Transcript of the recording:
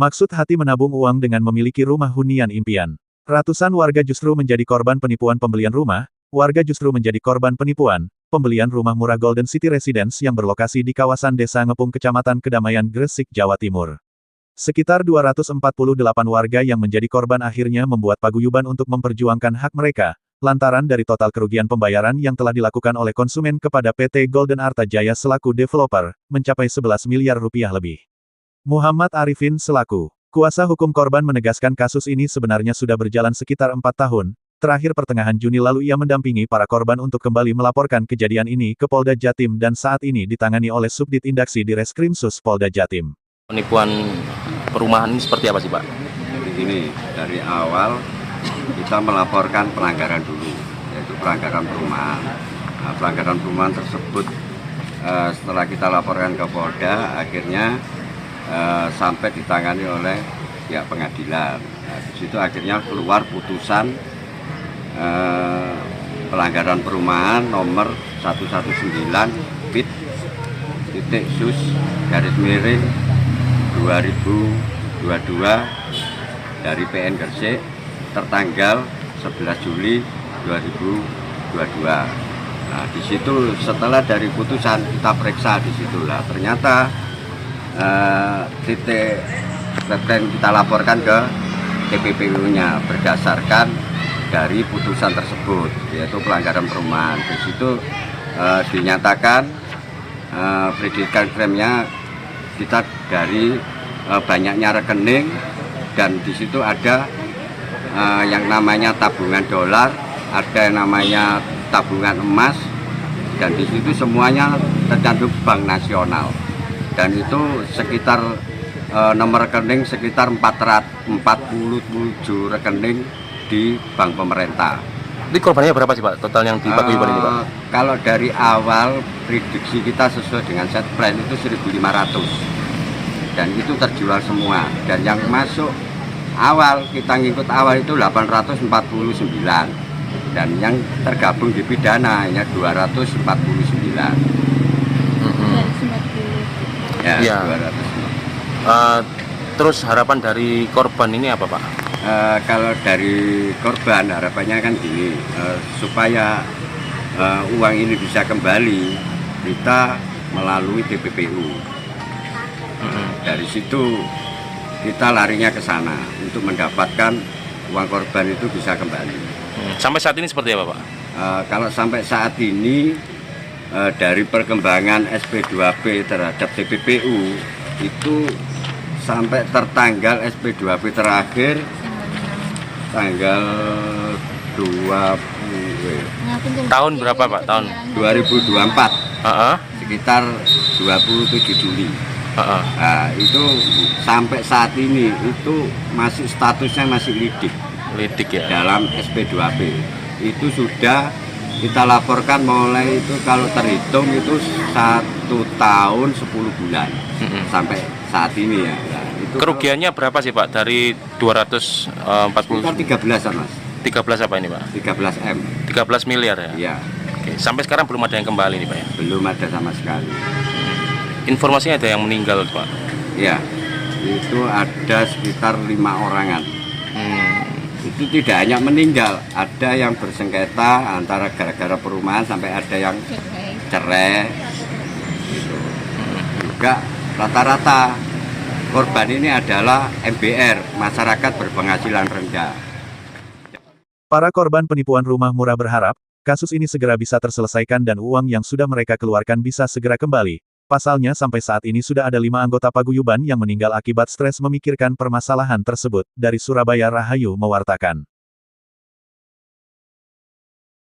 Maksud hati menabung uang dengan memiliki rumah hunian impian. Ratusan warga justru menjadi korban penipuan pembelian rumah, warga justru menjadi korban penipuan, pembelian rumah murah Golden City Residence yang berlokasi di kawasan Desa Ngepung Kecamatan Kedamaian Gresik, Jawa Timur. Sekitar 248 warga yang menjadi korban akhirnya membuat paguyuban untuk memperjuangkan hak mereka, lantaran dari total kerugian pembayaran yang telah dilakukan oleh konsumen kepada PT Golden Arta Jaya selaku developer, mencapai 11 miliar rupiah lebih. Muhammad Arifin selaku kuasa hukum korban menegaskan kasus ini sebenarnya sudah berjalan sekitar 4 tahun, terakhir pertengahan Juni lalu ia mendampingi para korban untuk kembali melaporkan kejadian ini ke Polda Jatim dan saat ini ditangani oleh Subdit Indaksi di Reskrimsus Polda Jatim. Penipuan perumahan ini seperti apa sih Pak? Jadi gini, dari awal kita melaporkan pelanggaran dulu, yaitu pelanggaran perumahan. Nah, pelanggaran perumahan tersebut setelah kita laporkan ke Polda, akhirnya sampai ditangani oleh pihak pengadilan. Nah, di situ akhirnya keluar putusan pelanggaran perumahan nomor 119-sus-2022 dari PN Gresik tertanggal 11 Juli 2022. Nah, di situ setelah dari putusan kita periksa di situlah ternyata titik yang kita laporkan ke TPPU-nya berdasarkan dari putusan tersebut, yaitu pelanggaran perumahan. Di situ dinyatakan predikat klaimnya kita dari banyaknya rekening dan di situ ada yang namanya tabungan dolar, ada yang namanya tabungan emas, dan di situ semuanya tercantum Bank Nasional. Dan itu sekitar nomor rekening sekitar 447 rekening di bank pemerintah. Ini korbannya berapa sih Pak total yang dipaguyuban ini Pak? Kalau dari awal prediksi kita sesuai dengan set plan itu 1.500 dan itu terjual semua, dan yang masuk awal kita ngikut awal itu 849 dan yang tergabung di pidana hanya 249. Ya. 200. Terus harapan dari korban ini apa Pak? Kalau dari korban harapannya kan gini, supaya uang ini bisa kembali, kita melalui TPPU. Dari situ kita larinya ke sana untuk mendapatkan uang korban itu bisa kembali. Sampai saat ini seperti apa Pak? Kalau sampai saat ini dari perkembangan SP2P terhadap TPPU itu sampai tertanggal SP2P terakhir tanggal 20 tahun berapa Pak? Tahun 2024 sekitar 27 Juli. Nah, itu sampai saat ini itu masih statusnya masih lidik ya dalam SP2P. Itu sudah kita laporkan mulai itu kalau terhitung itu 1 tahun 10 bulan sampai saat ini ya. Nah, itu kerugiannya berapa sih Pak dari 240? 13-an Mas. 13 apa ini Pak? 13 M. 13 miliar ya? Iya. Oke. Sampai sekarang belum ada yang kembali nih Pak ya? Belum ada sama sekali. Informasinya ada yang meninggal Pak? Iya. Itu ada sekitar 5 orangan. Itu tidak hanya meninggal, ada yang bersengketa antara gara-gara perumahan sampai ada yang cerai. Gitu. Juga rata-rata korban ini adalah MBR, masyarakat berpenghasilan rendah. Para korban penipuan rumah murah berharap, kasus ini segera bisa terselesaikan dan uang yang sudah mereka keluarkan bisa segera kembali. Pasalnya sampai saat ini sudah ada 5 anggota paguyuban yang meninggal akibat stres memikirkan permasalahan tersebut. Dari Surabaya Rahayu mewartakan.